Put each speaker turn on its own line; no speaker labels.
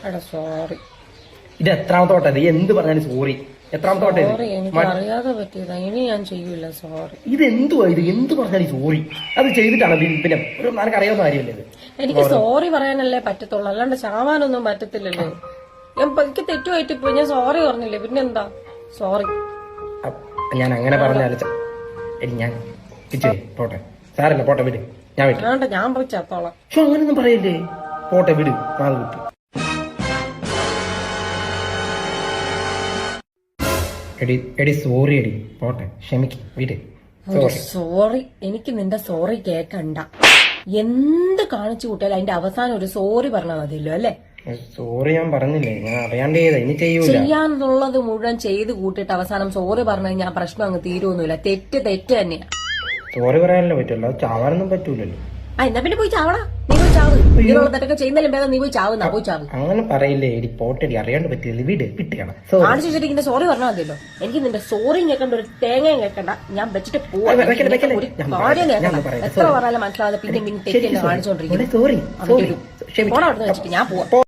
എടാ സോറി.
ഇത് എത്രാമത്തെ വട്ടം നീ എന്ത് പറഞ്ഞാലും സോറി? എത്രാമത്തെ വട്ടം
സോറി, എനിക്ക് അറിയാതെ പറ്റിയതാ. ഇനി ഞാൻ ചെയ്യൂല. സോറി.
ഇത് എന്തുവാ ഇത്? എന്ത് പറഞ്ഞാലും സോറി? അത് ചെയ്തിട്ടാണ് പിന്നെ ഒരു നിനക്ക് അറിയാവുന്ന കാര്യമല്ലേ ഇത്?
എനിക്ക് സോറി പറയാനല്ലേ പറ്റത്തുള്ളൂ, അല്ലാണ്ട് ചാവാനൊന്നും പറ്റത്തില്ലല്ലോ. എനിക്ക് തെറ്റുമായിട്ട് പോയി. ഞാൻ സോറി പറഞ്ഞില്ലേ, പിന്നെന്താ? സോറി.
ഞാൻ അങ്ങനെ പറഞ്ഞാൽ ഞാൻ പോട്ടെ, സാരല്ല, പോട്ടെ, വിട്. ഞാൻ വിട്ടു.
ഞാൻ പോയി ചത്തോളാം.
പക്ഷെ അങ്ങനൊന്നും പറയല്ലേ, പോട്ടെ, വിട്. നാളെ വിട്ടു. എടി സോറി എടി, പോട്ടെ, ക്ഷമിക്കും, വീട്.
സോറി. എനിക്ക് നിന്റെ സോറി കേക്കണ്ട. എന്ത് കാണിച്ചു കൂട്ടിയാലും അതിന്റെ അവസാനം ഒരു സോറി പറഞ്ഞാൽ മതിയല്ലോ, അല്ലേ?
സോറി ഞാൻ പറഞ്ഞില്ലേ, ഞാൻ അറിയാണ്ട് ചെയ്ത, ഇനി ചെയ്യൂല.
ചെയ്യാനുള്ളത് മുഴുവൻ ചെയ്ത് കൂട്ടിയിട്ട് അവസാനം സോറി പറഞ്ഞു കഴിഞ്ഞാൽ പ്രശ്നം അങ്ങ് തീരുമൊന്നുമില്ല. തെറ്റ് തന്നെയാ.
സോറി പറയാനല്ലേ പറ്റുമല്ലോ, അത് ചാവാനൊന്നും പറ്റൂലല്ലോ.
എന്നാ പിന്നെ പോയി ചാവടാ. നീ പോയി ചാവ്. ഇങ്ങനെയുള്ള തെറ്റൊക്കെ ചെയ്യുന്നതിലും ഭേദം നീ പോയി ചാവുന്ന. പോയി ചാവ്.
അങ്ങനെ പറയില്ലേ എടി, പോട്ടെടി, അറിയാണ്ട് പറ്റില്ല, വീട് വിട്ടുകണം.
കാണിച്ചു വെച്ചിട്ട് സോറി പറഞ്ഞാൽ മതിയല്ലോ. എനിക്ക് നിന്റെ സോറി കേൾക്കണ്ട, ഒരു തേങ്ങയും കേൾക്കണ്ട. ഞാൻ വെച്ചിട്ട് പോവാ. ഒരു കാര്യം കേൾക്കണ്ട. എത്ര പറഞ്ഞാലും മനസ്സിലാവാതെ പിന്നെ തെറ്റ് കാണിച്ചോണ്ടിരിക്കും. പോണ അവിടെ വെച്ചിട്ട് ഞാൻ പോവാ.